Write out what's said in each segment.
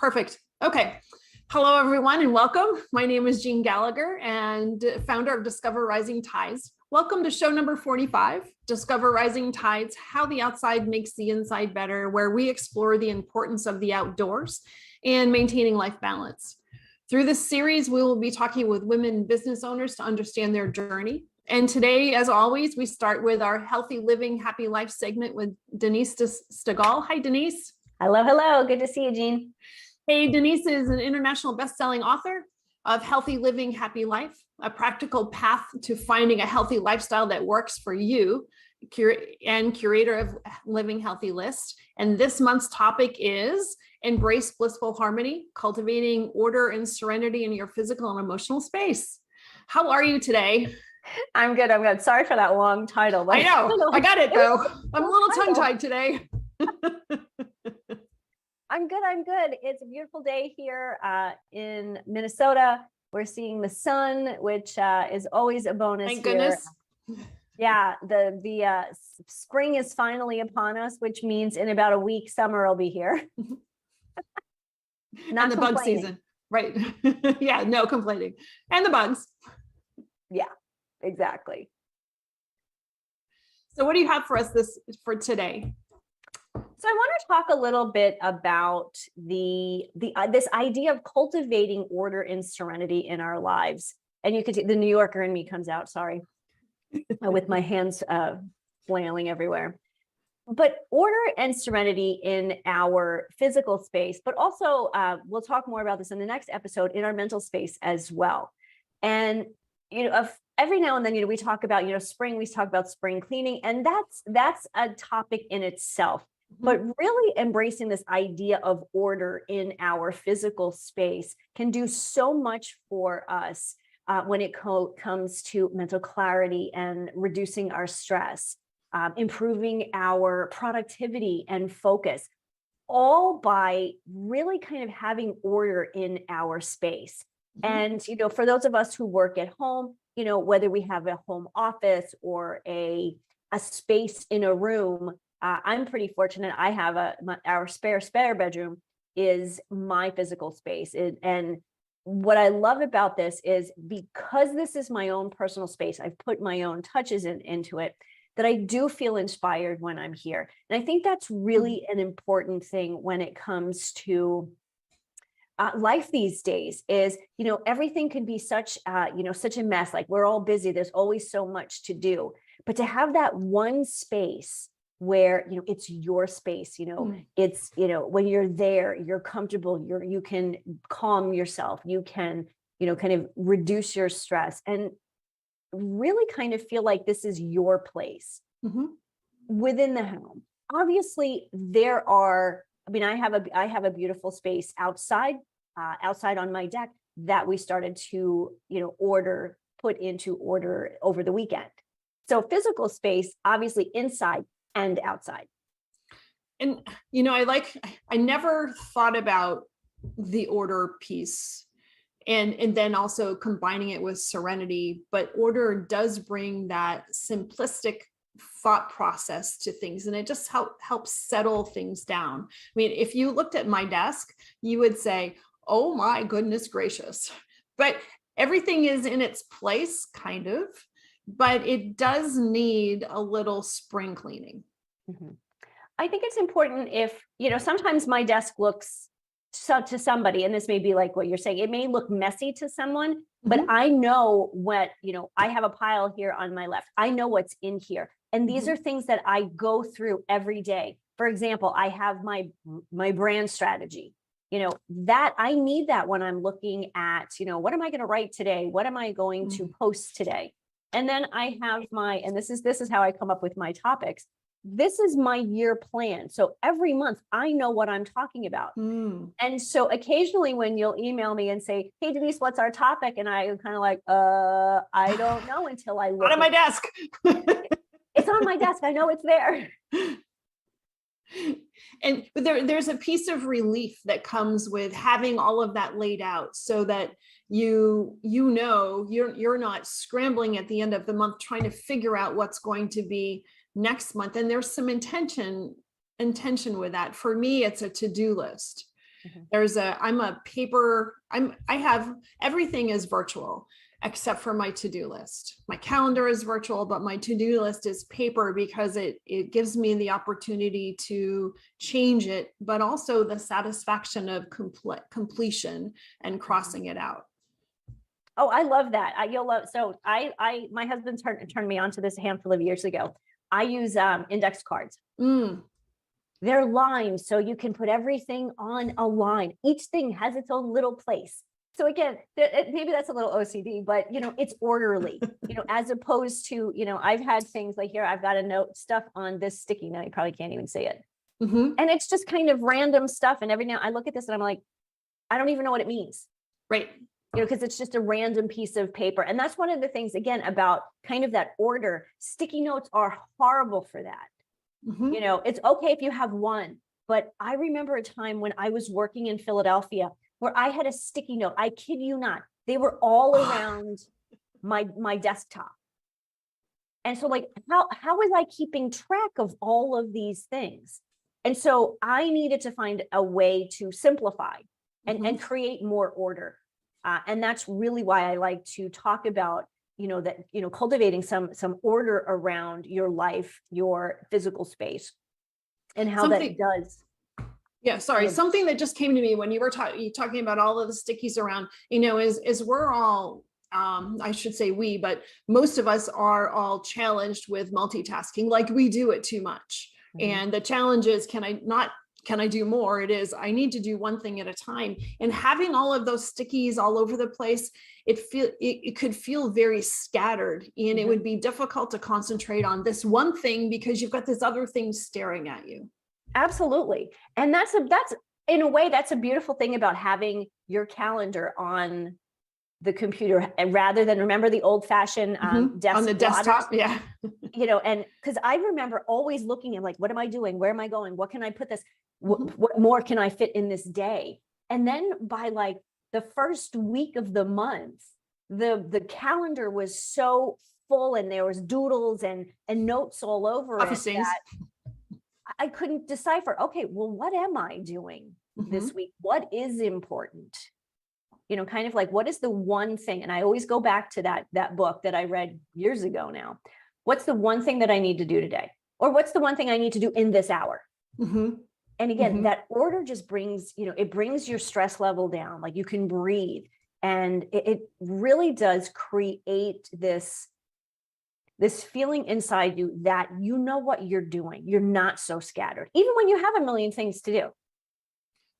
Perfect. Okay. Hello, everyone, and welcome. My name is Jean Gallagher and founder of Discover Rising Tides. Welcome to show number 45, Discover Rising Tides, How the Outside Makes the Inside Better, where we explore the importance of the outdoors and maintaining life balance. Through this series, we will be talking with women business owners to understand their journey. And today, as always, we start with our Healthy Living, Happy Life segment with Denise Stegall. Hi, Denise. Hello, hello. Good to see you, Jean. Hey, Denise is an international best-selling author of Healthy Living, Happy Life, a practical path to finding a healthy lifestyle that works for you, and curator of Living Healthy List. And this month's topic is Embrace Blissful Harmony, Cultivating Order and Serenity in Your Physical and Emotional Space. How are you today? I'm good. I'm good. Sorry for that long title. I know. I got it, though. I'm a little tongue-tied today. I'm good. I'm good. It's a beautiful day here in Minnesota. We're seeing the sun, which is always a bonus. Thank goodness. Yeah, the spring is finally upon us, which means in about a week, summer will be here. And the bug season, right? Yeah, no complaining. And the bugs. Yeah, exactly. So what do you have for us for today? So I want to talk a little bit about this idea of cultivating order and serenity in our lives. And you could see the New Yorker in me comes out, sorry, with my hands flailing everywhere. But order and serenity in our physical space, but also we'll talk more about this in the next episode, in our mental space as well. And every now and then, we talk about spring. We talk about spring cleaning, and that's a topic in itself. But really embracing this idea of order in our physical space can do so much for us when it comes to mental clarity and reducing our stress, improving our productivity and focus, all by really kind of having order in our space. And, for those of us who work at home, whether we have a home office or a space in a room, I'm pretty fortunate. I have our spare bedroom is my physical space. And what I love about this is because this is my own personal space, I've put my own touches into it, that I do feel inspired when I'm here. And I think that's really an important thing when it comes to life these days is, everything can be such a mess. Like we're all busy. There's always so much to do. But to have that one space where it's your space, it's when you're there, you're comfortable, you can calm yourself, you can kind of reduce your stress and really kind of feel like this is your place within the home. Obviously I have a beautiful space outside on my deck that we started to put into order over the weekend. So physical space, obviously inside and outside. And, I never thought about the order piece and then also combining it with serenity, but order does bring that simplistic thought process to things. And it just helps settle things down. I mean, if you looked at my desk, you would say, oh my goodness gracious, but everything is in its place kind of. But it does need a little spring cleaning. I think it's important if, sometimes my desk looks to somebody, and this may be like what you're saying, it may look messy to someone, but I know what, I have a pile here on my left. I know what's in here. And these are things that I go through every day. For example, I have my brand strategy. That I need that when I'm looking at, what am I going to write today? What am I going to post today? And then I have and this is how I come up with my topics. This is my year plan. So every month I know what I'm talking about. And so occasionally when you'll email me and say, hey, Denise, what's our topic? And I kind of like, I don't know until I look. On my desk. It's on my desk. I know it's there. And there's a piece of relief that comes with having all of that laid out so that you're not scrambling at the end of the month trying to figure out what's going to be next month. And there's some intention with that. For me, it's a to-do list. I'm a paper, I have, everything is virtual except for my to-do list. My calendar is virtual, but my to-do list is paper because it gives me the opportunity to change it, but also the satisfaction of completion and crossing it out. Oh, I love that. My husband turned me on to this a handful of years ago. I use index cards. They're lined, so you can put everything on a line. Each thing has its own little place. So again, maybe that's a little OCD, but it's orderly, as opposed to, I've had things like here, I've got a note stuff on this sticky note. You probably can't even see it. And it's just kind of random stuff. And every now I look at this and I'm like, I don't even know what it means. Right. Because it's just a random piece of paper. And that's one of the things, again, about kind of that order. Sticky notes are horrible for that. It's okay if you have one, but I remember a time when I was working in Philadelphia where I had a sticky note. I kid you not. They were all around my desktop. And so like, how was I keeping track of all of these things? And so I needed to find a way to simplify and create more order. And that's really why I like to talk about, cultivating some order around your life, your physical space, and how that does. Yeah, sorry. Something that just came to me when you were talking about all of the stickies around, is we're all, I should say we, but most of us are all challenged with multitasking, like we do it too much. And the challenge is, can I do more? It is, I need to do one thing at a time. And having all of those stickies all over the place, it could feel very scattered, and it would be difficult to concentrate on this one thing because you've got this other thing staring at you. Absolutely. And that's in a way, that's a beautiful thing about having your calendar on the computer, and rather than, remember the old fashioned desk on the desktop. Yeah. And because I remember always looking at like, what am I doing? Where am I going? What can I put this? What more can I fit in this day? And then by like the first week of the month, the calendar was so full, and there was doodles and notes all over it that I couldn't decipher. Okay, well, what am I doing this week? What is important? Kind of like, what is the one thing? And I always go back to that book that I read years ago now. What's the one thing that I need to do today? Or what's the one thing I need to do in this hour? And again, that order just brings, it brings your stress level down. Like you can breathe, and it really does create this feeling inside you that you know what you're doing. You're not so scattered, even when you have a million things to do.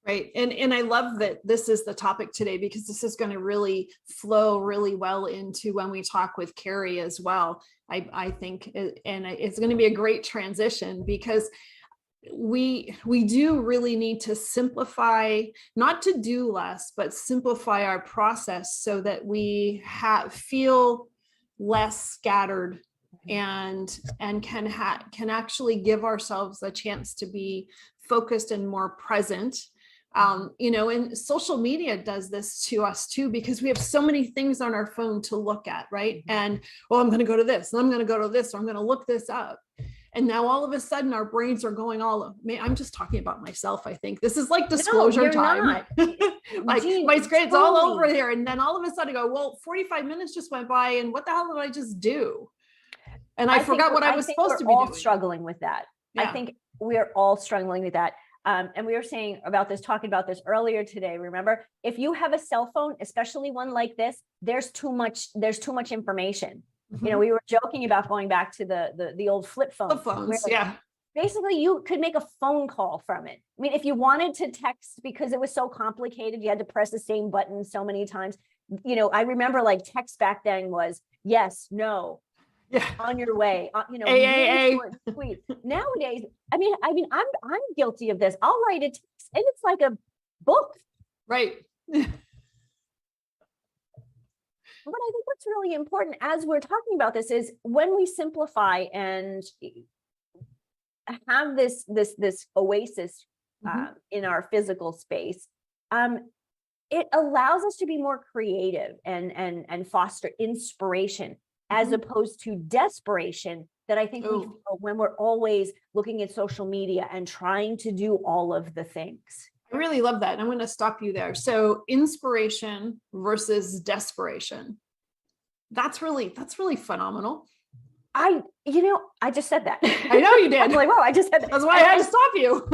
Right. And I love that this is the topic today, because this is going to really flow really well into when we talk with Karrie as well. I think, and it's going to be a great transition, because we do really need to simplify, not to do less, but simplify our process so that we feel less scattered and can actually give ourselves a chance to be focused and more present. And social media does this to us too, because we have so many things on our phone to look at, right? And, well, I'm going to go to this, and I'm going to go to this, or I'm going to look this up. And now all of a sudden our brains are going I'm just talking about myself. I think this is like disclosure time. Like my screen's all over here. And then all of a sudden I go, well, 45 minutes just went by, and what the hell did I just do? And I forgot what I was supposed to be doing. Struggling with that. Yeah. I think we're all struggling with that. And we were talking about this earlier today. Remember, if you have a cell phone, especially one like this, there's too much information. We were joking about going back to the old flip phone. Flip phones, yeah. Basically, you could make a phone call from it. I mean, if you wanted to text, because it was so complicated, you had to press the same button so many times. I remember like text back then was yes, no. Yeah. On your way, AAA. Tweet. Nowadays, I mean, I'm guilty of this. I'll write a text, and it's like a book. Right. But I think what's really important as we're talking about this is when we simplify and have this oasis in our physical space, it allows us to be more creative and foster inspiration, as opposed to desperation that I think we feel when we're always looking at social media and trying to do all of the things. I really love that. And I'm going to stop you there. So inspiration versus desperation. That's really phenomenal. I just said that. I know you did. I'm like, whoa, I just said that. That's why I had to stop you.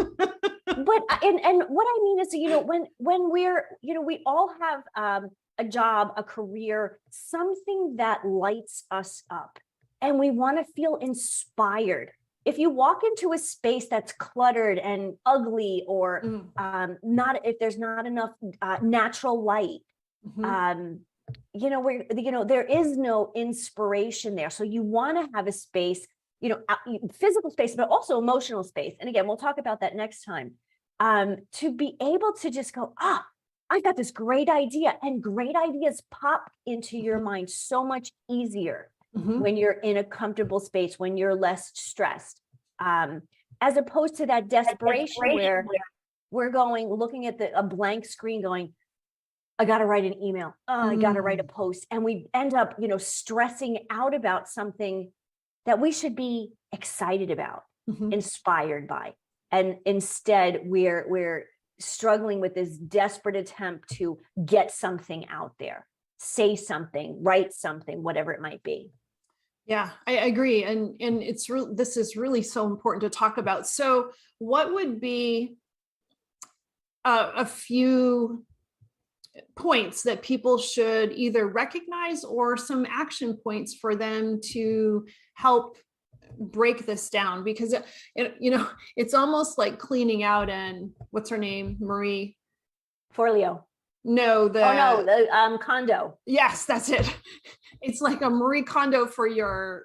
But and what I mean is, when we're, we all have a job, a career, something that lights us up, and we want to feel inspired. If you walk into a space that's cluttered and ugly, or not, if there's not enough natural light, there is no inspiration there. So you want to have a space, physical space, but also emotional space. And again, we'll talk about that next time. To be able to just go, I've got this great idea, and great ideas pop into your mind so much easier when you're in a comfortable space, when you're less stressed, as opposed to that desperation where we're looking at a blank screen going, I got to write an email. I got to write a post. And we end up, stressing out about something that we should be excited about, inspired by. And instead we're struggling with this desperate attempt to get something out there, say something, write something, whatever it might be. Yeah, I agree. And this is really so important to talk about. So what would be a few points that people should either recognize, or some action points for them to help break this down? Because it's almost like cleaning out, and what's her name? Marie Forleo. No, the Kondo. Yes, that's it. It's like a Marie Kondo for your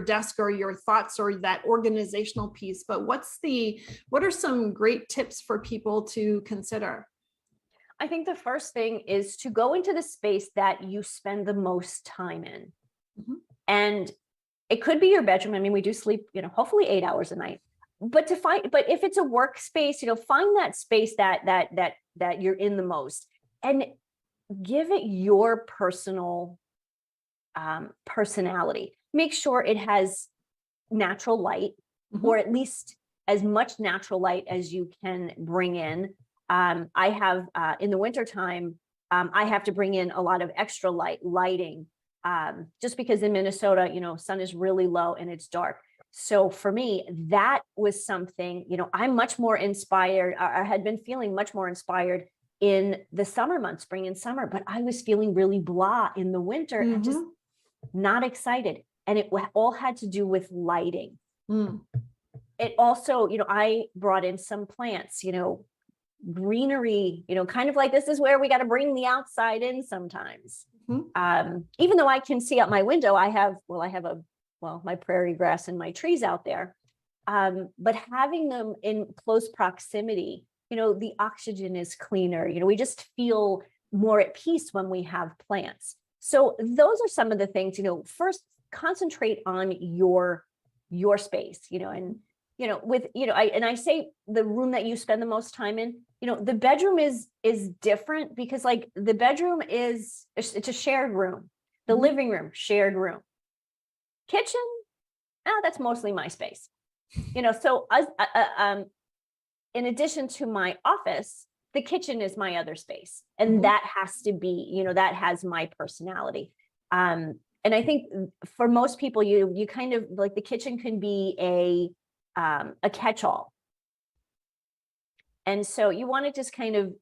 desk or your thoughts or that organizational piece. But what are some great tips for people to consider? I think the first thing is to go into the space that you spend the most time in. And it could be your bedroom. I mean, we do sleep, hopefully 8 hours a night. But if it's a workspace, find that space that you're in the most, and give it your personal personality. Make sure it has natural light, or at least as much natural light as you can bring in. I have in the wintertime, I have to bring in a lot of extra lighting, just because in Minnesota, sun is really low and it's dark. So for me, that was something, I'm much more inspired. I had been feeling much more inspired in the summer months, spring and summer, but I was feeling really blah in the winter and just not excited. And it all had to do with lighting. It also, I brought in some plants, greenery, kind of like, this is where we got to bring the outside in sometimes. Even though I can see out my window, I have my prairie grass and my trees out there. But having them in close proximity, the oxygen is cleaner. We just feel more at peace when we have plants. So those are some of the things, first concentrate on your space, and I say the room that you spend the most time in, the bedroom is different, because like the bedroom it's a shared room, the living room, shared room, kitchen, that's mostly my space, so in addition to my office, the kitchen is my other space, and that has to be, that has my personality. And I think for most people, you kind of like, the kitchen can be a catch-all. And so you want to just kind of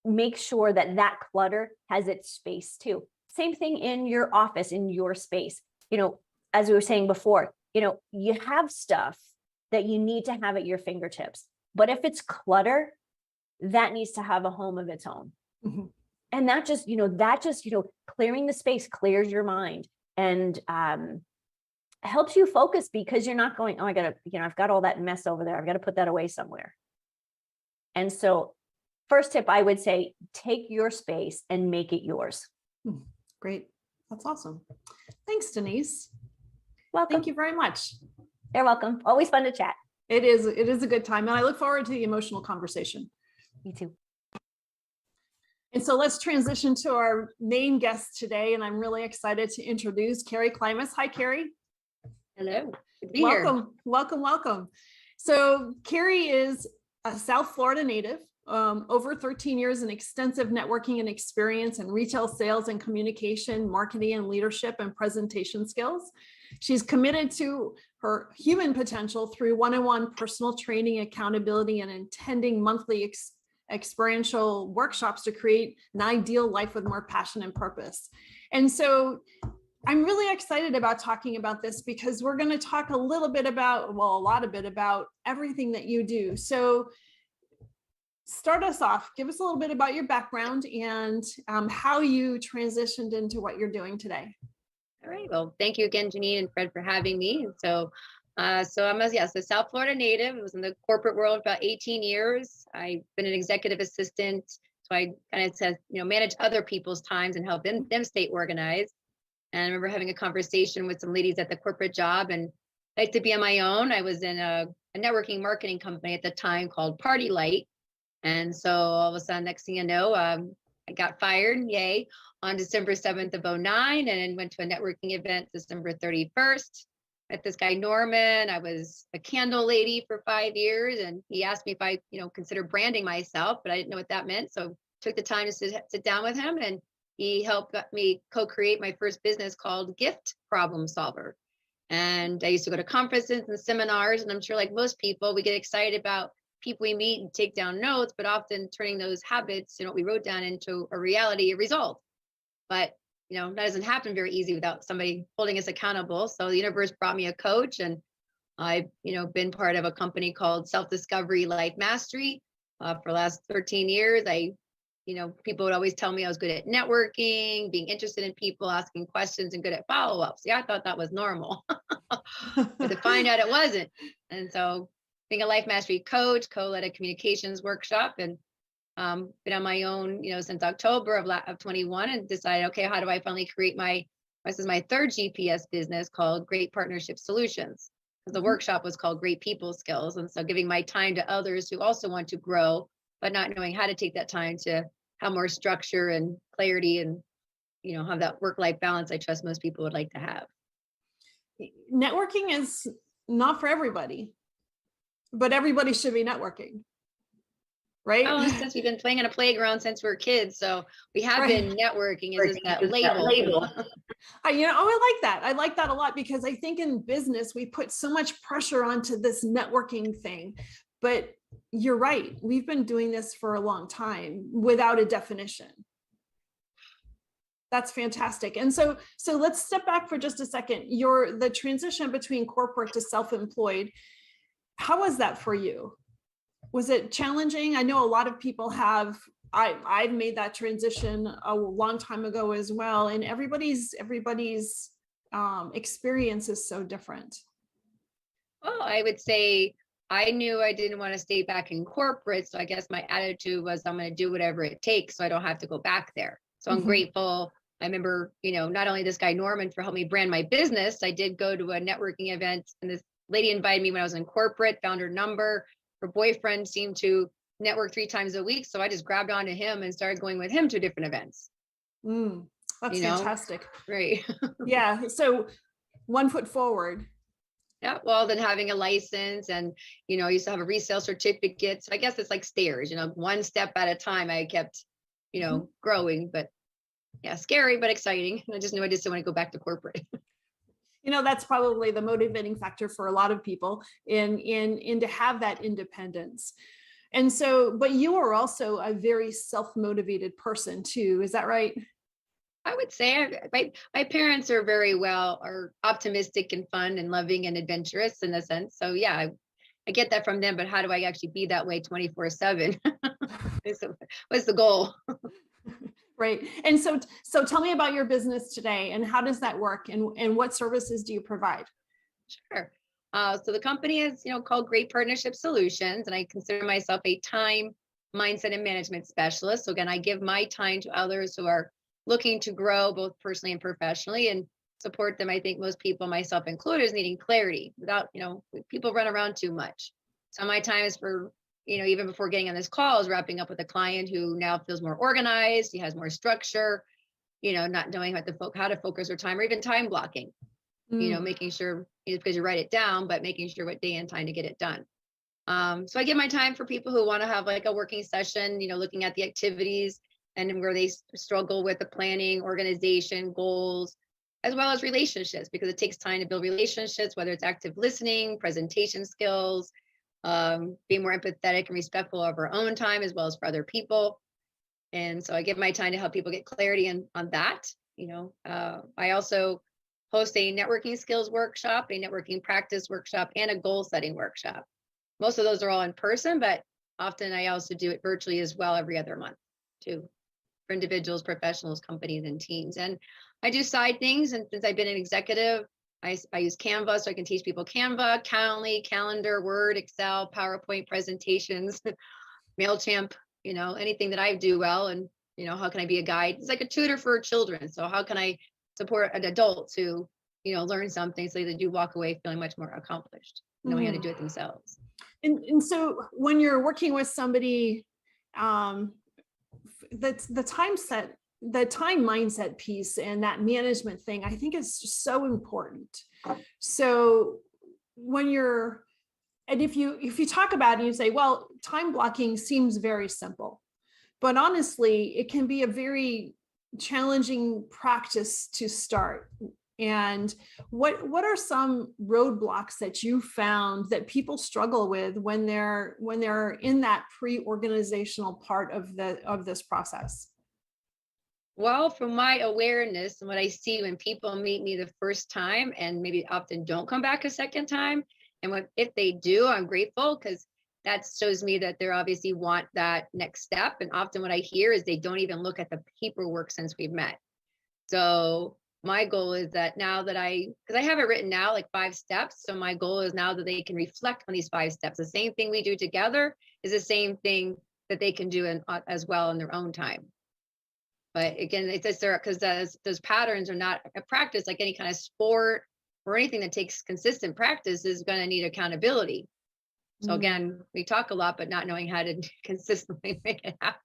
make sure that clutter has its space too. Same thing in your office, in your space. As we were saying before, you have stuff that you need to have at your fingertips. But if it's clutter, that needs to have a home of its own. And that just clearing the space clears your mind and helps you focus, because you're not going, oh, I've got all that mess over there, I've got to put that away somewhere. And so first tip, I would say, take your space and make it yours. Great. That's awesome. Thanks, Denise. Welcome. Thank you very much. You're welcome. Always fun to chat. It is a good time. And I look forward to the emotional conversation. Me too. And so let's transition to our main guest today. And I'm really excited to introduce Karrie Klimas. Hi, Karrie. Hello. Good to be Welcome, here. welcome, welcome. So Karrie is a South Florida native. over 13 years in extensive networking and experience in retail sales and communication, marketing and leadership and presentation skills. She's committed to her human potential through one-on-one personal training, accountability, and attending monthly experiential workshops to create an ideal life with more passion and purpose. And so I'm really excited about talking about this because we're going to talk a little bit about, well, a lot of bit about everything that you do. So start us off, give us a little bit about your background and how you transitioned into what you're doing today. All right. Well, thank you again, Janine and Fred, for having me. And so I'm a South Florida native. I was in the corporate world about 18 years. I've been an executive assistant. So I kind of said, manage other people's times and help them stay organized. And I remember having a conversation with some ladies at the corporate job and I like to be on my own. I was in a networking marketing company at the time called Party Light. And so all of a sudden, next thing you know, I got fired, yay, on December 7th of 2009, and then went to a networking event December 31st. Met this guy, Norman. I was a candle lady for 5 years, and he asked me if I, consider branding myself, but I didn't know what that meant. So took the time to sit down with him, and he helped me co-create my first business called Gift Problem Solver. And I used to go to conferences and seminars, and I'm sure like most people, we get excited about people we meet and take down notes, but often turning those habits, what we wrote down into a reality, a result. But, that doesn't happen very easy without somebody holding us accountable. So the universe brought me a coach, and I've, been part of a company called Self-Discovery Life Mastery for the last 13 years. People would always tell me I was good at networking, being interested in people, asking questions, and good at follow-ups. Yeah, I thought that was normal, but to find out it wasn't. And so being a life mastery coach, co-led a communications workshop, and been on my own, since October of 21, and decided, okay, how do I finally create this is my third GPS business called Great Partnership Solutions. Because the workshop was called Great People Skills. And so giving my time to others who also want to grow, but not knowing how to take that time to have more structure and clarity and, have that work-life balance I trust most people would like to have. Networking is not for everybody, but everybody should be networking, right? Oh, since we've been playing on a playground since we were kids, so we have been networking. Is that label? I like that. I like that a lot because I think in business we put so much pressure onto this networking thing, but you're right. We've been doing this for a long time without a definition. That's fantastic. And so let's step back for just a second. The transition between corporate to self-employed, how was that for you? Was it challenging? I know a lot of people have. I've made that transition a long time ago as well, and everybody's experience is so different. Well, I would say I knew I didn't want to stay back in corporate, so I guess my attitude was I'm going to do whatever it takes so I don't have to go back there. So I'm grateful. I remember, not only this guy Norman for helping me brand my business, I did go to a networking event, and this lady invited me when I was in corporate, found her number. Her boyfriend seemed to network 3 times a week. So I just grabbed onto him and started going with him to different events. That's fantastic. Right. Yeah. So 1 foot forward. Yeah. Well, then having a license and, I used to have a resale certificate. So I guess it's like stairs, one step at a time. I kept, growing, but yeah, scary, but exciting. And I just knew I just didn't want to go back to corporate. That's probably the motivating factor for a lot of people in to have that independence. And so, but you are also a very self-motivated person too. Is that right? I would say my parents are optimistic and fun and loving and adventurous in a sense. So yeah, I get that from them, but how do I actually be that way 24/7? What's the goal? Right. And so tell me about your business today and how does that work and what services do you provide? Sure. So the company is, called Great Partnership Solutions, and I consider myself a time, mindset, and management specialist. So again, I give my time to others who are looking to grow both personally and professionally and support them. I think most people, myself included, is needing clarity without, people run around too much. So my time is for, even before getting on this call, is wrapping up with a client who now feels more organized. He has more structure, not knowing how to focus their time or even time blocking, making sure, because you write it down, but making sure what day and time to get it done. So I give my time for people who want to have like a working session, looking at the activities and where they struggle with the planning, organization, goals, as well as relationships, because it takes time to build relationships, whether it's active listening, presentation skills, being more empathetic and respectful of our own time as well as for other people. And so I give my time to help people get clarity on that. I also host a networking skills workshop, a networking practice workshop, and a goal setting workshop. Most of those are all in person, but often I also do it virtually as well every other month too, for individuals, professionals, companies, and teams. And I do side things. And since I've been an executive, I use Canva, so I can teach people Canva, Calendly, Calendar, Word, Excel, PowerPoint presentations, MailChimp, anything that I do well. And, how can I be a guide? It's like a tutor for children. So how can I support an adult to, learn something so they do walk away feeling much more accomplished, knowing how to do it themselves. And so when you're working with somebody, that's the time mindset piece and that management thing, I think is just so important. So if you talk about it and you say, well, time blocking seems very simple, but honestly, it can be a very challenging practice to start. And what are some roadblocks that you found that people struggle with when they're in that pre-organizational part of this process? Well, from my awareness and what I see when people meet me the first time and maybe often don't come back a second time, and if they do, I'm grateful, because that shows me that they obviously want that next step. And often what I hear is they don't even look at the paperwork since we've met. So my goal is that now that because I have it written now, like 5 steps. So my goal is now that they can reflect on these 5 steps. The same thing we do together is the same thing that they can do as well in their own time. But again, it's just there because those patterns are not a practice, like any kind of sport or anything that takes consistent practice is going to need accountability. So again, we talk a lot, but not knowing how to consistently make it happen.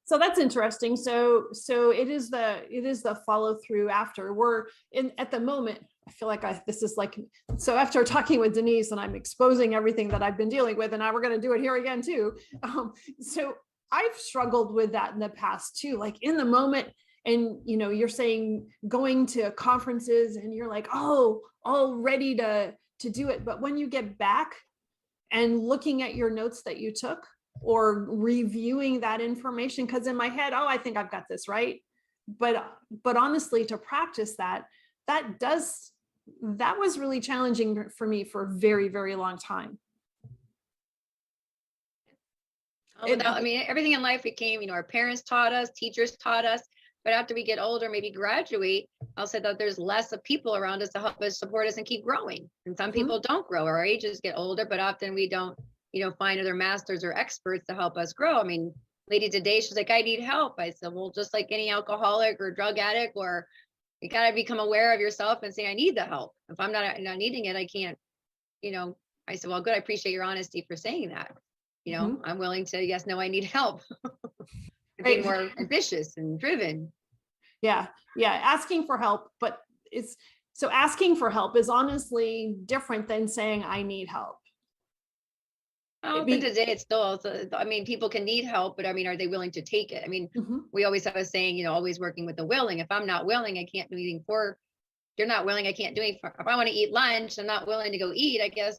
So that's interesting. So it is the follow through after we're in at the moment. I feel like this is like, so after talking with Denise and I'm exposing everything that I've been dealing with, and now we're going to do it here again too. So I've struggled with that in the past too, like in the moment. And, you're saying going to conferences and you're like, all ready to do it. But when you get back and looking at your notes that you took or reviewing that information, because in my head, I think I've got this right. But honestly, to practice that was really challenging for me for a very, very long time. Everything in life became, our parents taught us, teachers taught us, but after we get older, maybe graduate, I'll say that there's less of people around us to help us, support us, and keep growing. And some people don't grow. Our ages get older, but often we don't, find other masters or experts to help us grow. Lady today, she's like, I need help. I said, well, just like any alcoholic or drug addict, or you got to become aware of yourself and say, I need the help. If I'm not needing it, I can't, I said, well, good. I appreciate your honesty for saying that. I'm willing to, yes, no, I need help. Being more ambitious and driven. Yeah. Asking for help, but asking for help is honestly different than saying I need help. But today it's still also, people can need help, but are they willing to take it? We always have a saying, always working with the willing. If I'm not willing, I can't do anything for. If you're not willing, I can't do anything for. If I want to eat lunch, I'm not willing to go eat. I guess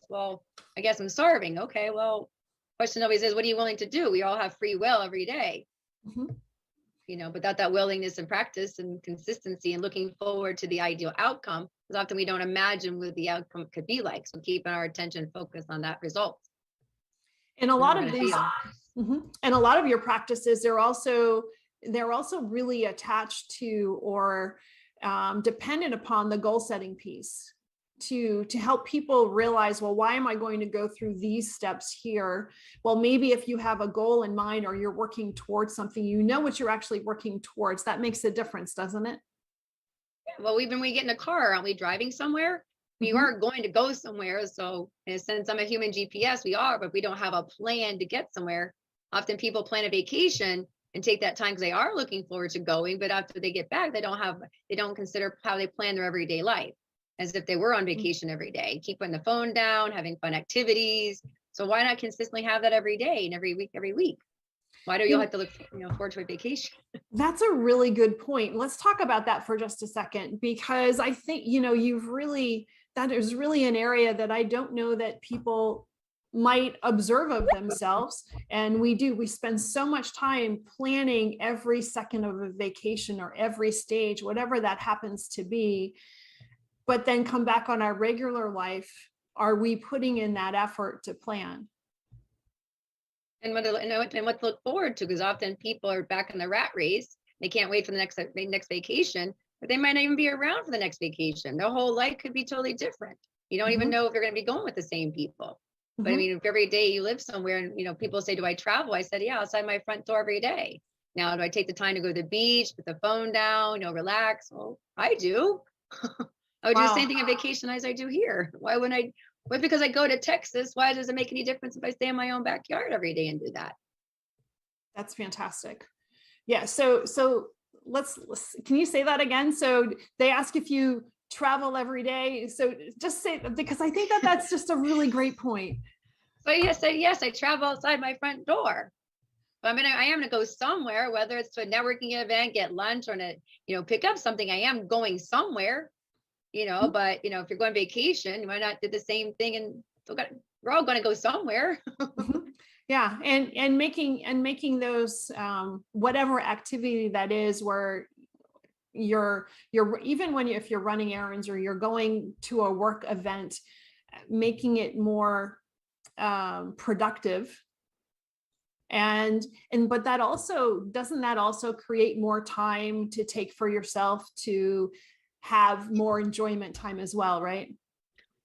I'm starving. Okay, well, question always is, what are you willing to do? We all have free will every day. But that willingness and practice and consistency and looking forward to the ideal outcome, because often we don't imagine what the outcome could be like. So keeping our attention focused on that result. And a lot of these, and a lot of your practices, they're also really attached to or dependent upon the goal setting piece to help people realize, well, why am I going to go through these steps here? Well, maybe if you have a goal in mind or you're working towards something, what you're actually working towards, that makes a difference, doesn't it? Yeah, well, even when we get in a car, aren't we driving somewhere? We are going to go somewhere. So in a sense, I'm a human GPS, we are, but we don't have a plan to get somewhere. Often people plan a vacation and take that time because they are looking forward to going, but after they get back, they don't consider how they plan their everyday life. as if they were on Mm. vacation every day, keeping the phone down, having fun activities. So why not consistently have that every day and every week? Why do you You- have to look, forward to a vacation? That's a really good point. Let's talk about that for just a second, because I think, that is really an area that I don't know that people might observe of themselves. And we spend so much time planning every second of a vacation or every stage, whatever that happens to be, but then come back on our regular life. Are we putting in that effort to plan? And what to look forward to, because often people are back in the rat race. They can't wait for the next vacation, but they might not even be around for the next vacation. Their whole life could be totally different. You don't even Mhm. know if you're going to be going with the same people. But I Mhm. mean, if every day you live somewhere and people say, do I travel? I said, yeah, outside my front door every day. Now, do I take the time to go to the beach, put the phone down, relax? Well, I do. I would do the Wow. same thing on vacation as I do here. Why wouldn't I? But because I go to Texas, why does it make any difference if I stay in my own backyard every day and do that? That's fantastic. Yeah. So can you say that again? So they ask if you travel every day. So just say, because I think that that's just a really great point. So yes, I travel outside my front door. But I mean, I am going to go somewhere, whether it's to a networking event, get lunch, or to, pick up something. I am going somewhere, but if you're going vacation, why not do the same thing? And we're all going to go somewhere. Mhm. Yeah. And making those, whatever activity that is, where you're even if you're running errands or you're going to a work event, making it more productive. But that also, doesn't that also create more time to take for yourself, to have more enjoyment time as well, right?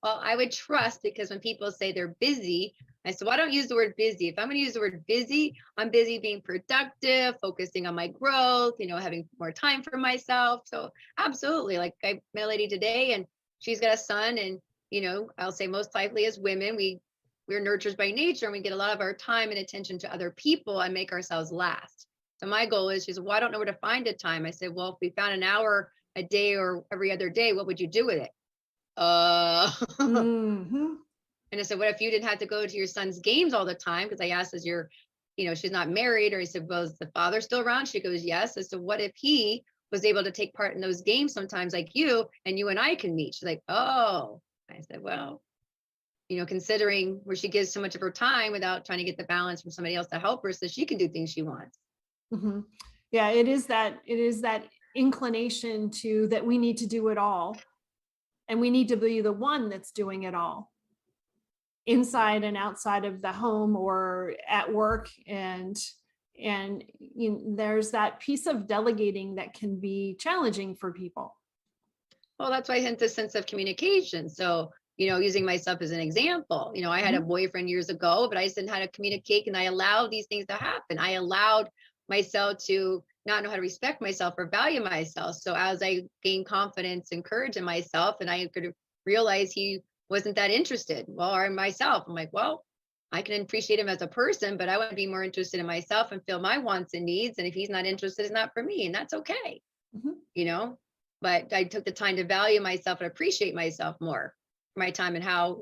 Well, I would trust, because when people say they're busy, I said, well, I don't use the word busy. If I'm going to use the word busy, I'm busy being productive, focusing on my growth, having more time for myself. So absolutely. Like, I met a lady today and she's got a son, and, I'll say most likely as women, we're nurturers by nature, and we get a lot of our time and attention to other people and make ourselves last. So my goal is, she said, well, I don't know where to find a time. I said, well, if we found an hour a day or every other day, what would you do with it? Mhm. And I said, what if you didn't have to go to your son's games all the time? Because I asked, she's not married. Or he said, well, is the father still around? She goes, yes. I said, what if he was able to take part in those games sometimes, like you, and you and I can meet? She's like, oh. I said, well, considering where she gives so much of her time without trying to get the balance from somebody else to help her so she can do things she wants. Mhm. Yeah, it is that inclination to that we need to do it all, and we need to be the one that's doing it all, inside and outside of the home or at work. And there's that piece of delegating that can be challenging for people. Well, that's why I hint the sense of communication. So, using myself as an example, I had a boyfriend years ago, but I just didn't know how to communicate, and I allowed these things to happen. I allowed myself to not know how to respect myself or value myself. So as I gained confidence and courage in myself, and I could realize he wasn't that interested, well, or in myself, I'm like, well, I can appreciate him as a person, but I want to be more interested in myself and feel my wants and needs. And if he's not interested, it's not for me, and that's okay. Mhm. you know but I took the time to value myself and appreciate myself more for my time, and how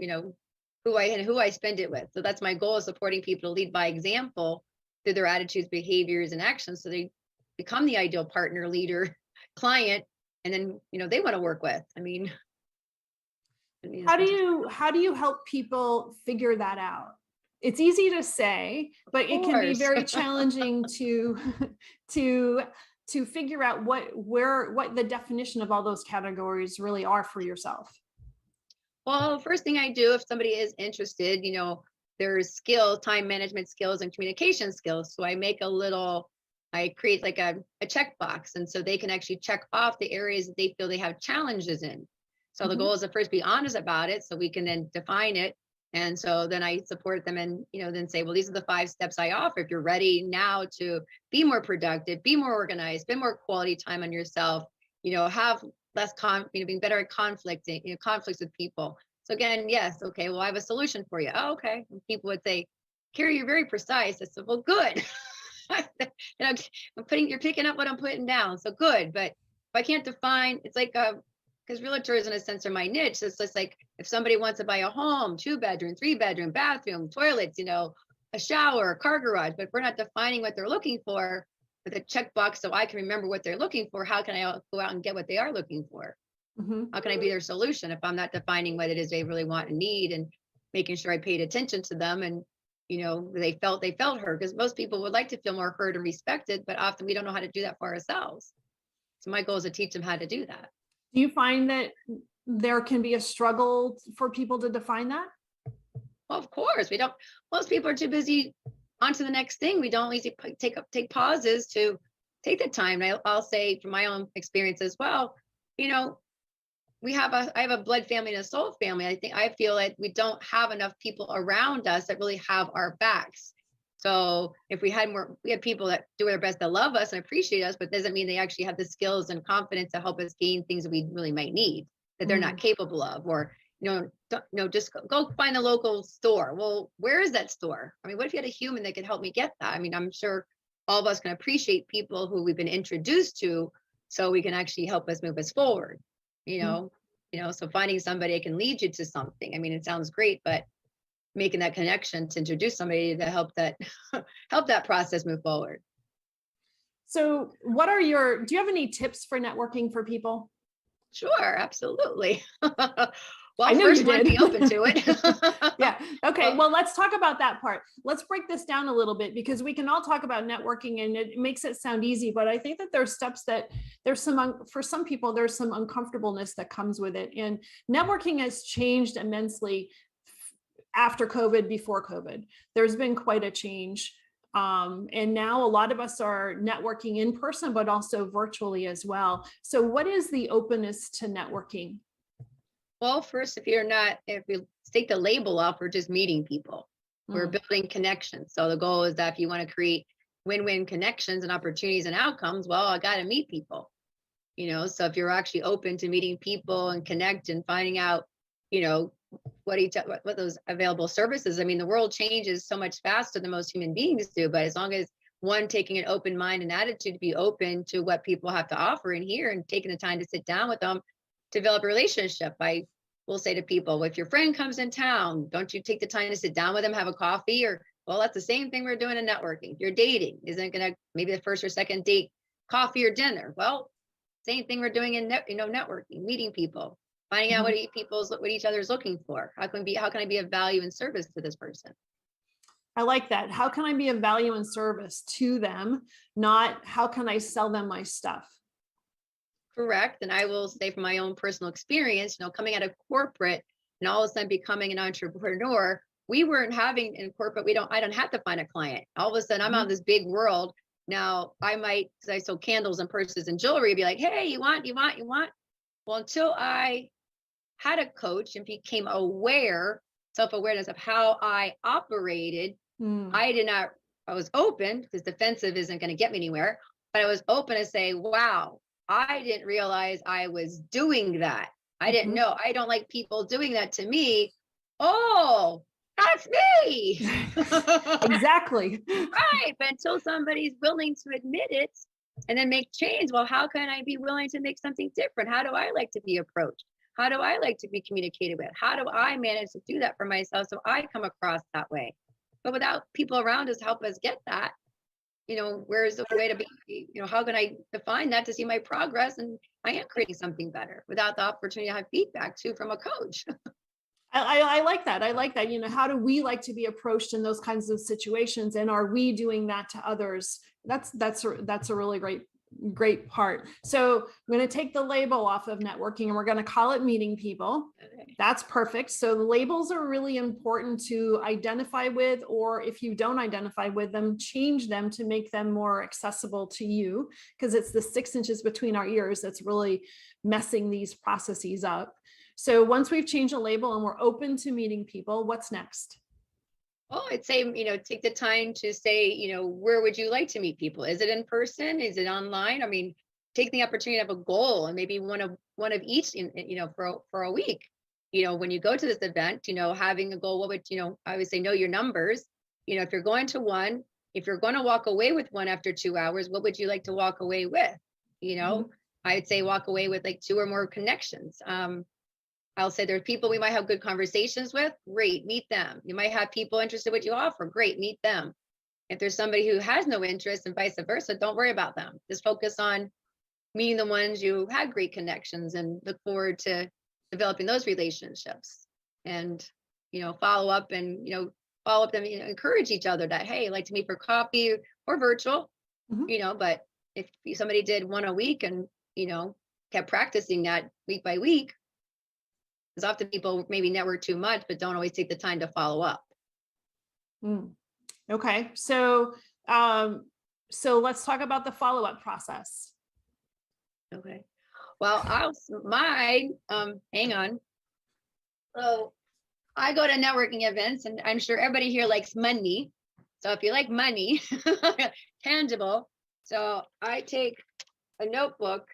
who I spend it with. So that's my goal, is supporting people to lead by example through their attitudes, behaviors, and actions, so they become the ideal partner, leader, client, and then they want to work with. How do you help people figure that out? It's easy to say, but it can be course. very challenging to to to figure out what the definition of all those categories really are for yourself. Well, first thing I do, if somebody is interested, there's skill, time management skills, and communication skills. So I create like a checkbox. And so they can actually check off the areas that they feel they have challenges in. So the Mhm. goal is to first be honest about it, so we can then define it. And so then I support them, and, then say, well, these are the 5 steps I offer. If you're ready now to be more productive, be more organized, spend more quality time on yourself, have less being better at conflicts with people. So again, yes, okay, well, I have a solution for you. Oh, okay. And people would say, Karrie, you're very precise. I said, well, good. You're picking up what I'm putting down. So good. But if I can't define, it's like because realtors in a sense are my niche. It's just like if somebody wants to buy a home, 2-bedroom, 3-bedroom, bathroom, toilets, a shower, a car garage, but if we're not defining what they're looking for with a checkbox so I can remember what they're looking for, how can I go out and get what they are looking for? Mhm. How can I be their solution if I'm not defining what it is they really want and need and making sure I paid attention to them and they felt heard, because most people would like to feel more heard and respected, but often we don't know how to do that for ourselves. So my goal is to teach them how to do that. Do you find that there can be a struggle for people to define that? Well, of course, we don't. Most people are too busy on to the next thing. We don't easily take pauses to take the time. And I'll say from my own experience as well, I have a blood family and a soul family. I feel like we don't have enough people around us that really have our backs. So if we had people that do their best to love us and appreciate us, but doesn't mean they actually have the skills and confidence to help us gain things that we really might need that they're not capable of, or just go find a local store. Well, where is that store? I mean, what if you had a human that could help me get that? I mean, I'm sure all of us can appreciate people who we've been introduced to, so we can actually help us move us forward. So finding somebody that can lead you to something. I mean, it sounds great, but making that connection to introduce somebody to help that help that process move forward. So do you have any tips for networking for people? Sure, absolutely. I Well, know first you one, did. be open to it. Yeah. Okay. Well, let's talk about that part. Let's break this down a little bit, because we can all talk about networking and it makes it sound easy, but I think that there's steps that for some people, there's some uncomfortableness that comes with it. And networking has changed immensely after COVID, before COVID. There's been quite a change. And now a lot of us are networking in person, but also virtually as well. So what is the openness to networking? Well, first, if we take the label off, we're just meeting people. We're building connections. So the goal is that if you want to create win-win connections and opportunities and outcomes, well, I got to meet people. So if you're actually open to meeting people and connect and finding out, what those available services. I mean, the world changes so much faster than most human beings do, but as long as taking an open mind and attitude to be open to what people have to offer and hear, and taking the time to sit down with them, develop a relationship. I will say to people, if your friend comes in town, don't you take the time to sit down with them, have a coffee? Or, well, that's the same thing we're doing in networking. If you're dating, isn't going to maybe the first or second date, coffee or dinner? Well, same thing we're doing in networking, meeting people, finding out what each other's looking for. How can I be of value and service to this person? I like that. How can I be of value and service to them? Not how can I sell them my stuff? Correct. And I will say from my own personal experience, coming out of corporate and all of a sudden becoming an entrepreneur, we weren't having in corporate, I don't have to find a client. All of a sudden I'm out in this big world. Now I might, because I sold candles and purses and jewelry, be like, hey, you want? Well, until I had a coach and became self-awareness of how I operated, I was open, because defensive isn't going to get me anywhere, but I was open to say, wow, I didn't realize I was doing that. I didn't know. I don't like people doing that to me. Oh, that's me. Exactly. Right. But until somebody's willing to admit it and then make change, well, how can I be willing to make something different? How do I like to be approached? How do I like to be communicated with? How do I manage to do that for myself so I come across that way? But without people around us to help us get that, where's the way to be, how can I define that to see my progress? And I am creating something better without the opportunity to have feedback too from a coach. I like that. I like that. How do we like to be approached in those kinds of situations? And are we doing that to others? That's a really great part. So I'm going to take the label off of networking and we're going to call it meeting people. Okay. That's perfect. So the labels are really important to identify with, or if you don't identify with them, change them to make them more accessible to you, because it's the 6 inches between our ears that's really messing these processes up. So once we've changed a label and we're open to meeting people, what's next? Oh, I'd say, take the time to say, where would you like to meet people? Is it in person? Is it online? I mean, take the opportunity to have a goal and maybe one of each, for a week. When you go to this event, having a goal, what would, I would say, know your numbers. If you're going to one, if you're going to walk away with one after 2 hours, what would you like to walk away with? I'd say walk away with like 2 or more connections. I'll say there's people we might have good conversations with, great, meet them. You might have people interested in what you offer, great, meet them. If there's somebody who has no interest and vice versa, don't worry about them. Just focus on meeting the ones you had great connections and look forward to developing those relationships. And, follow up and, follow up and encourage each other that, hey, I'd like to meet for coffee or virtual, but if somebody did 1 a week and, kept practicing that week by week, because often people maybe network too much, but don't always take the time to follow up. Okay. So let's talk about the follow-up process. Okay. Well, hang on. So I go to networking events, and I'm sure everybody here likes money. So if you like money, tangible. So I take a notebook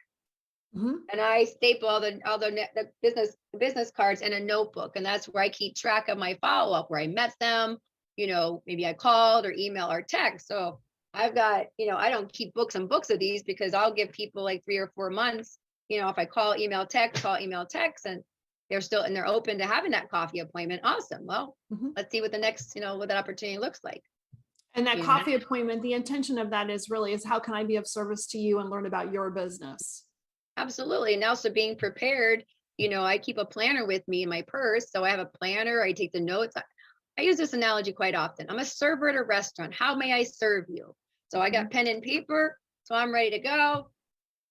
and I staple all the business cards in a notebook, and that's where I keep track of my follow up, where I met them. Maybe I called or email or text. So I've got, I don't keep books and books of these because I'll give people like 3 or 4 months. If I call, email, text, and they're open to having that coffee appointment. Awesome. Well, let's see what the next, what that opportunity looks like. And that coffee appointment, the intention of that is how can I be of service to you and learn about your business? Absolutely. And also being prepared, I keep a planner with me in my purse. So I have a planner, I take the notes. I use this analogy quite often. I'm a server at a restaurant. How may I serve you? So I got pen and paper. So I'm ready to go.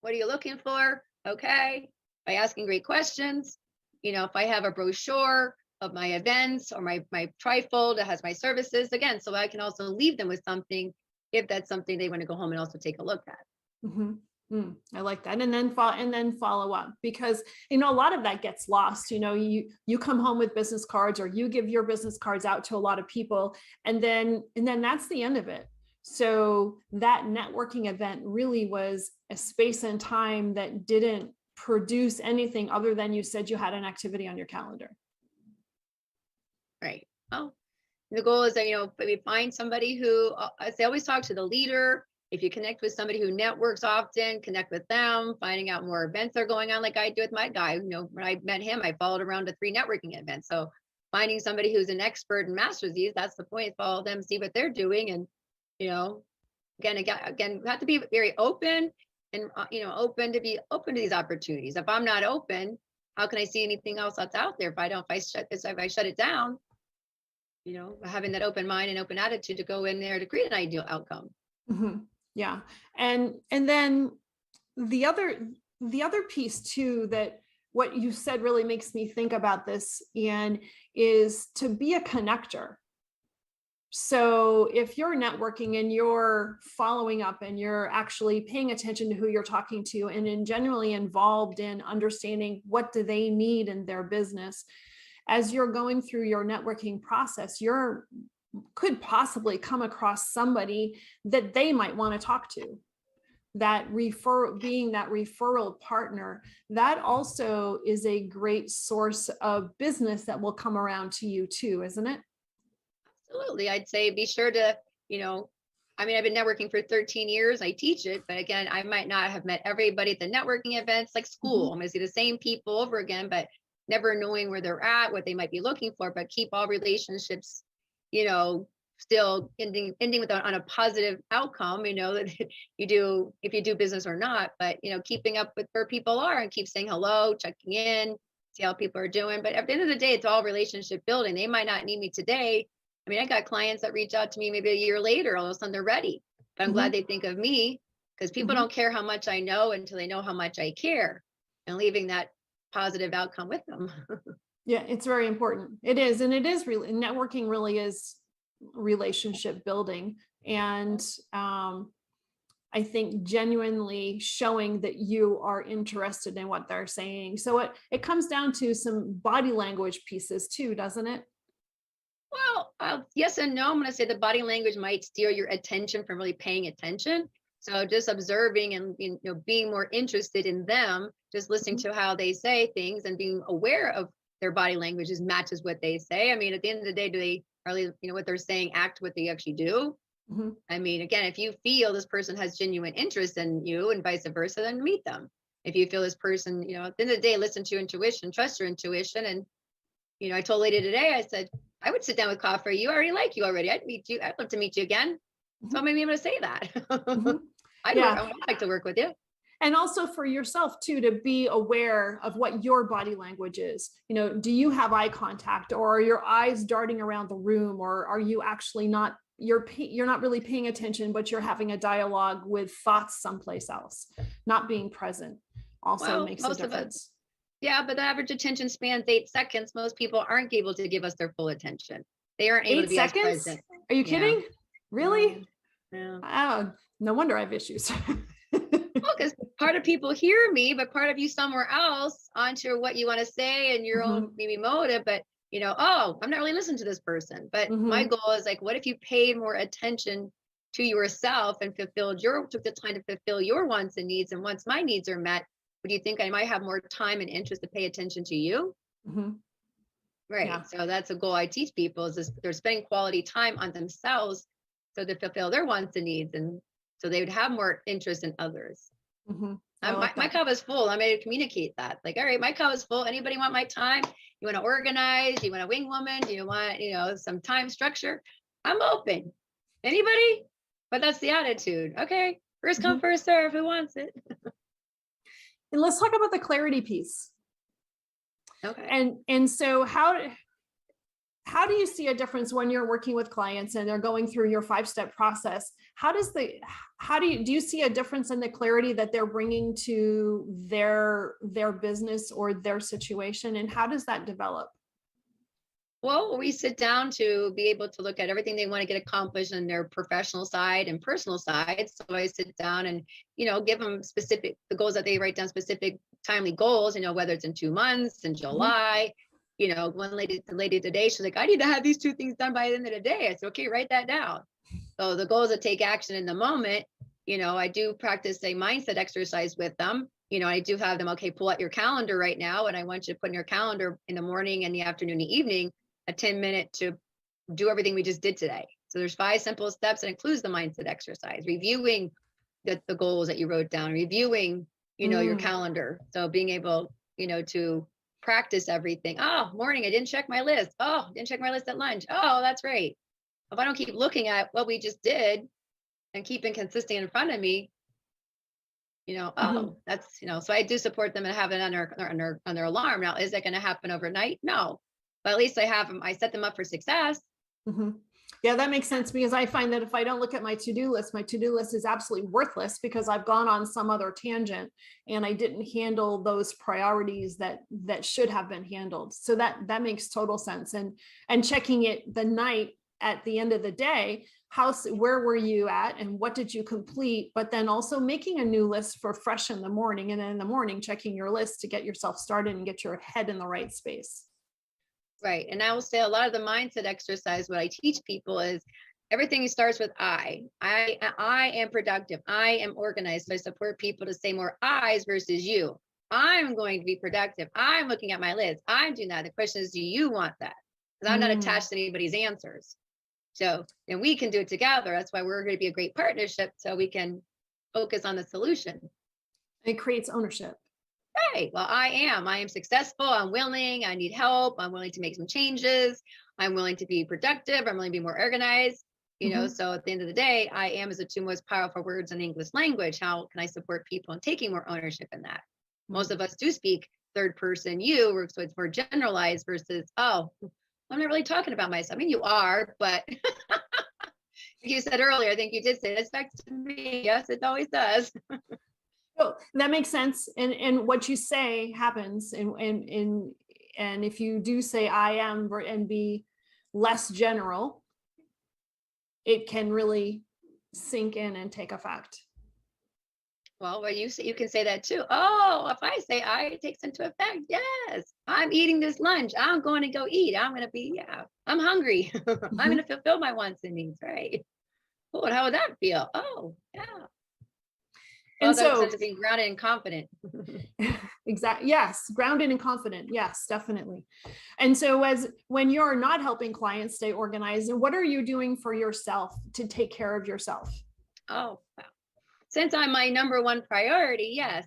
What are you looking for? Okay. By asking great questions. If I have a brochure of my events or my trifold that has my services, again, so I can also leave them with something if that's something they want to go home and also take a look at. I like that. And then follow up, because, a lot of that gets lost. You come home with business cards, or you give your business cards out to a lot of people, and then that's the end of it. So that networking event really was a space and time that didn't produce anything other than you said you had an activity on your calendar. Right. Well, the goal is that, maybe find somebody who, as I always talk to the leader. If you connect with somebody who networks often, connect with them, finding out more events are going on, like I do with my guy. When I met him, I followed around to 3 networking events. So finding somebody who's an expert and masters these, that's the point. Follow them, see what they're doing. And, again, you have to be very open and, open to these opportunities. If I'm not open, how can I see anything else that's out there? If I shut it down, having that open mind and open attitude to go in there to create an ideal outcome. Yeah. And then the other piece too, that what you said really makes me think about this, and is to be a connector. So if you're networking and you're following up and you're actually paying attention to who you're talking to, and generally involved in understanding what do they need in their business, as you're going through your networking process, you're could possibly come across somebody that they might want to talk to. Being that referral partner, that also is a great source of business that will come around to you too, isn't it? Absolutely. I'd say be sure to, I've been networking for 13 years. I teach it, but again, I might not have met everybody at the networking events, like school. I'm going to see the same people over again, but never knowing where they're at, what they might be looking for, but keep all relationships, still ending with on a positive outcome, that you do, if you do business or not, but, keeping up with where people are and keep saying hello, checking in, see how people are doing. But at the end of the day, it's all relationship building. They might not need me today. I got clients that reach out to me maybe a year later, all of a sudden they're ready. But I'm glad they think of me, because people don't care how much I know until they know how much I care, and leaving that positive outcome with them. Yeah, it's very important. It is. And it is really, networking really is relationship building. And I think genuinely showing that you are interested in what they're saying. So it comes down to some body language pieces too, doesn't it? Well, yes and no. I'm going to say the body language might steal your attention from really paying attention. So just observing and being more interested in them, just listening to how they say things and being aware of their body languages matches what they say. At the end of the day, do they really, what they're saying, act what they actually do? Again, if you feel this person has genuine interest in you and vice versa, then meet them. if you feel this person, at the end of the day, listen to your intuition, trust your intuition. And, I told a lady today, I said, I would sit down with coffee. You already like you already. I'd meet you. I'd love to meet you again. So I'm able to say that. Yeah. I would like to work with you. And also for yourself too, to be aware of what your body language is. Do you have eye contact, or are your eyes darting around the room, or are you actually not, you're not really paying attention, but you're having a dialogue with thoughts someplace else, not being present also makes a difference. Yeah, but the average attention span's 8 seconds. Most people aren't able to give us their full attention. They aren't able to be as present. Are you kidding? Really? Yeah. No wonder I have issues. Because part of people hear me, but part of you somewhere else onto what you want to say and your own maybe motive. But I'm not really listening to this person. But my goal is like, what if you paid more attention to yourself and took the time to fulfill your wants and needs? And once my needs are met, would you think I might have more time and interest to pay attention to you? Right. Yeah. So that's a goal I teach people is they're spending quality time on themselves so to fulfill their wants and needs. And so they would have more interest in others. My cup is full. I'm able to communicate that. Like, all right, my cup is full. Anybody want my time? You want to organize? You want a wing woman? Do you want, some time structure? I'm open. Anybody? But that's the attitude. Okay. First come, first serve. Who wants it? And let's talk about the clarity piece. Okay. And so how do you see a difference when you're working with clients and they're going through your 5-step process? Do you see a difference in the clarity that they're bringing to their business or their situation? And how does that develop? Well, we sit down to be able to look at everything they want to get accomplished on their professional side and personal side. So I sit down and, give them the goals that they write down, specific timely goals, whether it's in 2 months, in July. One lady today, she's like, I need to have these 2 things done by the end of the day. I said, okay, write that down. So the goal is to take action in the moment. I do practice a mindset exercise with them. I do have them, okay, pull out your calendar right now. And I want you to put in your calendar in the morning and the afternoon and evening, a 10-minute to do everything we just did today. So there's 5 simple steps that includes the mindset exercise, reviewing the goals that you wrote down, reviewing, your calendar. So being able, to practice everything. Oh, morning, I didn't check my list. Oh, didn't check my list at lunch. Oh, that's right. If I don't keep looking at what we just did and keeping consistent in front of me, that's, so I do support them and have it on their alarm. Now, is that going to happen overnight? No, but at least I set them up for success. Yeah, that makes sense, because I find that if I don't look at my to-do list is absolutely worthless because I've gone on some other tangent and I didn't handle those priorities that should have been handled. So that makes total sense. And checking it the night at the end of the day, where were you at and what did you complete? But then also making a new list for fresh in the morning, and then in the morning checking your list to get yourself started and get your head in the right space. Right. And I will say a lot of the mindset exercise, what I teach people is everything starts with I am productive. I am organized. So I support people to say more I's versus you. I'm going to be productive. I'm looking at my list. I'm doing that. The question is, do you want that? Because I'm not attached to anybody's answers. So then we can do it together. That's why we're going to be a great partnership, so we can focus on the solution. It creates ownership. Right. Well, I am successful. I'm willing. I need help. I'm willing to make some changes. I'm willing to be productive. I'm willing to be more organized. So at the end of the day, I am is the 2 most powerful words in the English language. How can I support people in taking more ownership in that? Most of us do speak third person you, so it's more generalized versus, oh, I'm not really talking about myself. I mean, you are, but you said earlier, I think you did say that's back to me. Yes, it always does. Oh, that makes sense. And what you say happens. And if you do say I am and be less general, it can really sink in and take effect. Well, you can say that too. Oh, if I say I, it takes into effect. Yes, I'm eating this lunch. I'm going to go eat. I'm going to be, I'm hungry. I'm going to fulfill my wants and needs. Right. Cool. How would that feel? Oh, yeah. And so to be grounded and confident. Exactly. Yes. Grounded and confident. Yes, definitely. And so when you're not helping clients stay organized, what are you doing for yourself to take care of yourself? Oh, wow. Since I'm my number one priority, yes.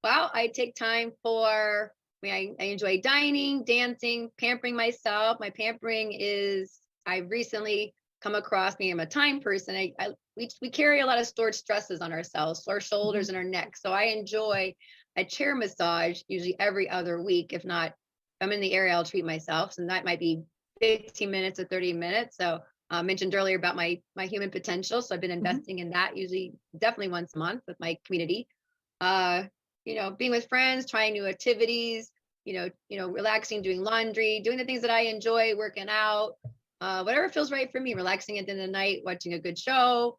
Well, I take time for, I enjoy dining, dancing, pampering myself. My pampering is, I recently come across me. I'm a time person. We carry a lot of stored stresses on ourselves, our shoulders and our neck. So I enjoy a chair massage usually every other week. If not, if I'm in the area, I'll treat myself. And that might be 15 minutes or 30 minutes. So I mentioned earlier about my human potential. So I've been investing in that usually definitely once a month with my community. Being with friends, trying new activities, relaxing, doing laundry, doing the things that I enjoy, working out, whatever feels right for me, relaxing at the end of the night, watching a good show.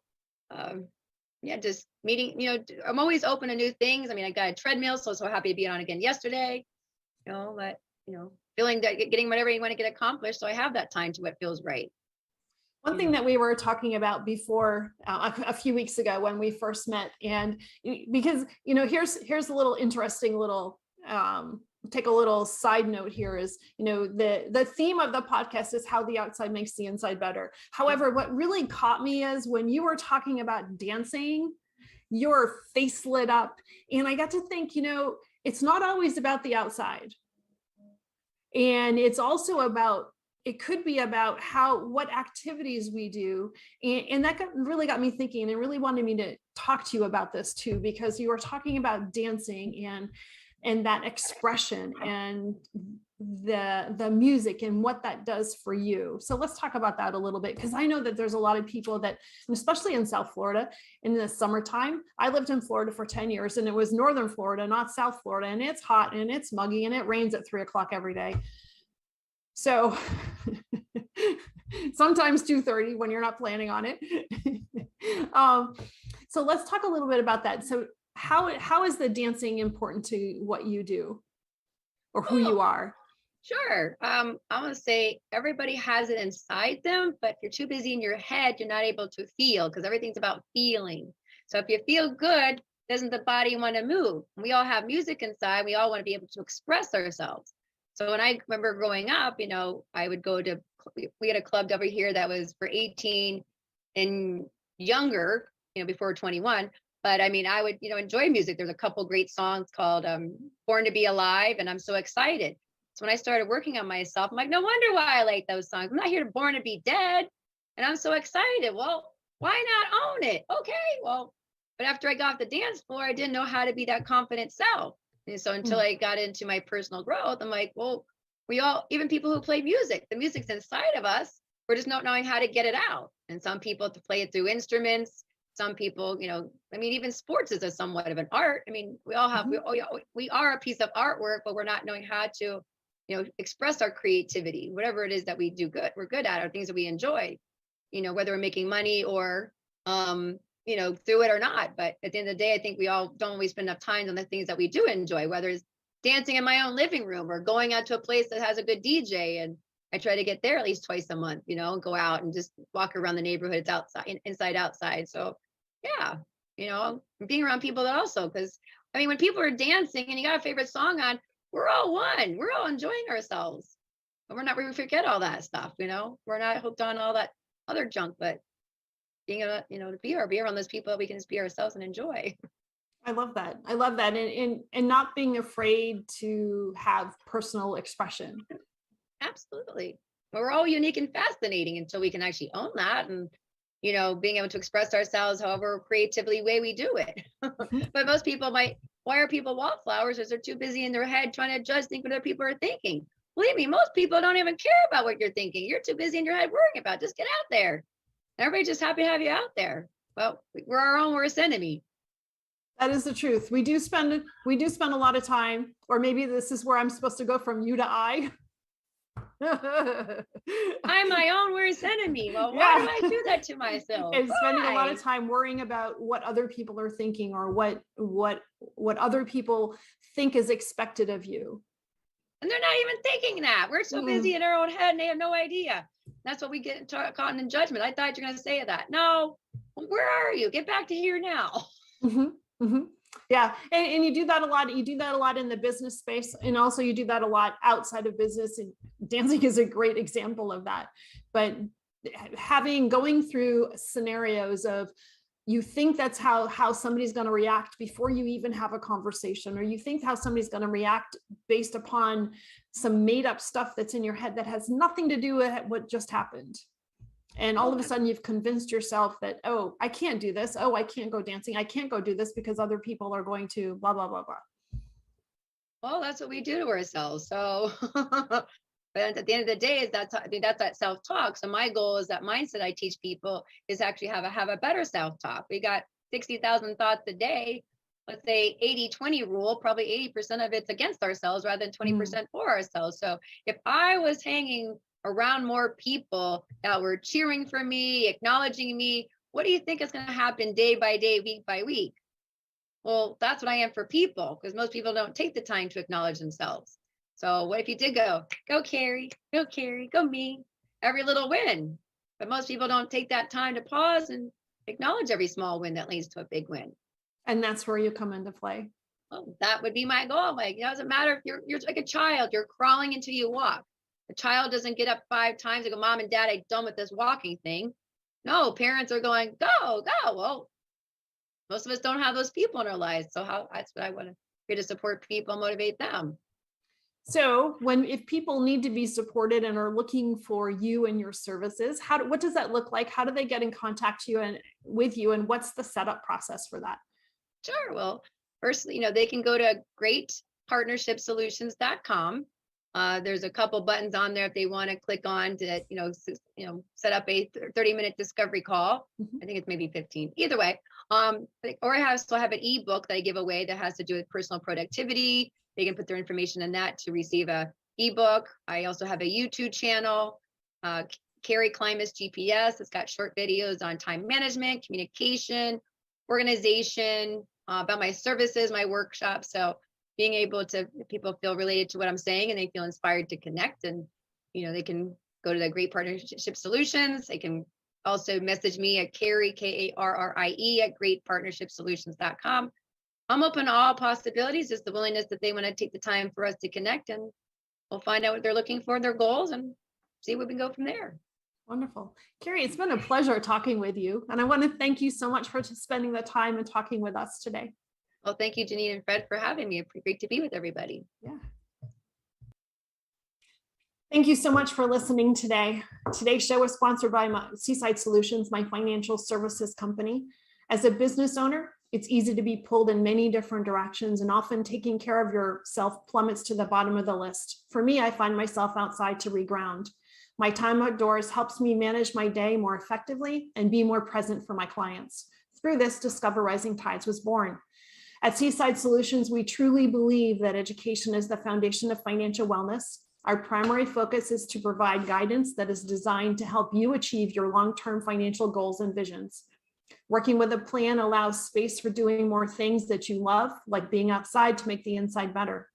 Just meeting, I'm always open to new things. I mean, I got a treadmill, so happy to be on again yesterday, feeling that getting whatever you want to get accomplished. So I have that time to what feels right. One thing that we were talking about before a few weeks ago when we first met, and because here's a little interesting little take a little side note here is the theme of the podcast is how the outside makes the inside better. However, what really caught me is when you were talking about dancing, your face lit up, and I got to think, it's not always about the outside, and it's also about, it could be about what activities we do. And that really got me thinking, and it really wanted me to talk to you about this too, because you were talking about dancing and that expression and the music and what that does for you. So let's talk about that a little bit, because I know that there's a lot of people that, especially in South Florida in the summertime, I lived in Florida for 10 years and it was Northern Florida, not South Florida. And it's hot and it's muggy and it rains at 3 o'clock every day. So sometimes 2:30 when you're not planning on it. So let's talk a little bit about that. So how is the dancing important to what you do or who you are? Sure. I'm going to say everybody has it inside them, but if you're too busy in your head, you're not able to feel, because everything's about feeling. So if you feel good, doesn't the body want to move? We all have music inside. We all want to be able to express ourselves. So when I remember growing up, I would go to, we had a club over here that was for 18 and younger, before 21. But I mean, I would, enjoy music. There's a couple great songs called Born to Be Alive. And I'm so excited. So when I started working on myself, I'm like, no wonder why I like those songs. I'm not here to Born to Be Dead. And I'm so excited. Well, why not own it? Okay, well, but after I got off the dance floor, I didn't know how to be that confident self. And so until I got into my personal growth, I'm like, well, we all, even people who play music, the music's inside of us. We're just not knowing how to get it out. And some people to play it through instruments. Some people, even sports is a somewhat of an art. I mean, we all have, we are a piece of artwork, but we're not knowing how to, express our creativity, whatever it is that we do good, we're good at, or things that we enjoy, whether we're making money or, through it or not. But at the end of the day, I think we all don't always spend enough time on the things that we do enjoy, whether it's dancing in my own living room or going out to a place that has a good DJ. And I try to get there at least twice a month, go out and just walk around the neighborhoods outside, inside, outside. So yeah, being around people that also, because when people are dancing and you got a favorite song on, we're all one, we're all enjoying ourselves. But we forget all that stuff, we're not hooked on all that other junk, but being to be around those people, we can just be ourselves and enjoy. I love that. And not being afraid to have personal expression. Absolutely. We're all unique and fascinating until we can actually own that, and being able to express ourselves however creatively way we do it. But most people why are people wallflowers? Because they're too busy in their head trying to judge, think what other people are thinking. Believe me, most people don't even care about what you're thinking. You're too busy in your head worrying about it. Just get out there. Everybody's just happy to have you out there. Well, we're our own worst enemy. That is the truth. We do spend a lot of time, or maybe this is where I'm supposed to go from you to I. I'm my own worst enemy. Well, why do I do that to myself? And spending a lot of time worrying about what other people are thinking, or what other people think is expected of you. And they're not even thinking that. We're so busy in our own head and they have no idea. That's what we get caught in judgment. I thought you're going to say that. No, where are you? Get back to here now. Yeah. And you do that a lot. You do that a lot in the business space. And also you do that a lot outside of business. And dancing is a great example of that. But going through scenarios of, you think that's how somebody's going to react before you even have a conversation, or you think how somebody's going to react based upon some made up stuff that's in your head that has nothing to do with what just happened. And all of a sudden you've convinced yourself that, oh, I can't do this. Oh, I can't go dancing. I can't go do this because other people are going to blah, blah, blah, blah. Well, that's what we do to ourselves. So, but at the end of the day, that's that self-talk. So my goal is that mindset I teach people is actually have a better self-talk. We got 60,000 thoughts a day. Let's say 80-20 rule, probably 80% of it's against ourselves rather than 20% for ourselves. So if I was hanging around more people that were cheering for me, acknowledging me, what do you think is going to happen day by day, week by week? Well, that's what I am for people, because most people don't take the time to acknowledge themselves. So what if you did go Karrie, go me, every little win? But most people don't take that time to pause and acknowledge every small win that leads to a big win. And that's where you come into play. Well, that would be my goal. Like, it doesn't matter if you're like a child, you're crawling until you walk. The child doesn't get up 5 times and go, Mom and Dad, I'm done with this walking thing. No, parents are going, go. Well, most of us don't have those people in our lives. So that's what I want to do, to support people, motivate them. So if people need to be supported and are looking for you and your services, what does that look like? How do they get in contact with you, and what's the setup process for that? Sure. Well, first, they can go to greatpartnershipsolutions.com. There's a couple buttons on there if they want to click on to, set up a 30-minute discovery call. I think it's maybe 15. Either way. Or I still have an ebook that I give away that has to do with personal productivity. They can put their information in that to receive a ebook. I also have a YouTube channel, Karrie Klimas GPS. It's got short videos on time management, communication, organization, about my services, my workshops. So being able to, people feel related to what I'm saying and they feel inspired to connect, and they can go to the Great Partnership Solutions. They can also message me at Karrie, Karrie at greatpartnershipsolutions.com. I'm open to all possibilities. It's the willingness that they want to take the time for us to connect, and we'll find out what they're looking for, their goals, and see where we can go from there. Wonderful. Karrie, it's been a pleasure talking with you. And I want to thank you so much for spending the time and talking with us today. Well, thank you, Janine and Fred, for having me. It's great to be with everybody. Yeah. Thank you so much for listening today. Today's show was sponsored by Seaside Solutions, my financial services company. As a business owner, it's easy to be pulled in many different directions, and often taking care of yourself plummets to the bottom of the list. For me, I find myself outside to reground. My time outdoors helps me manage my day more effectively and be more present for my clients. Through this, Discover Rising Tides was born. At Seaside Solutions, we truly believe that education is the foundation of financial wellness. Our primary focus is to provide guidance that is designed to help you achieve your long-term financial goals and visions. Working with a plan allows space for doing more things that you love, like being outside to make the inside better.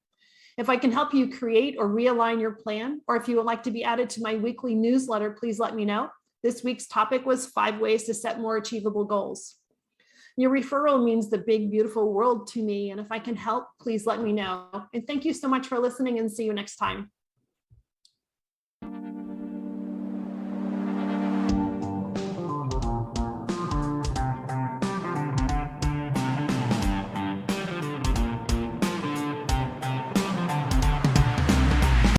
If I can help you create or realign your plan, or if you would like to be added to my weekly newsletter, please let me know. This week's topic was 5 ways to set more achievable goals. Your referral means the big, beautiful world to me, and if I can help, please let me know. And thank you so much for listening, and see you next time.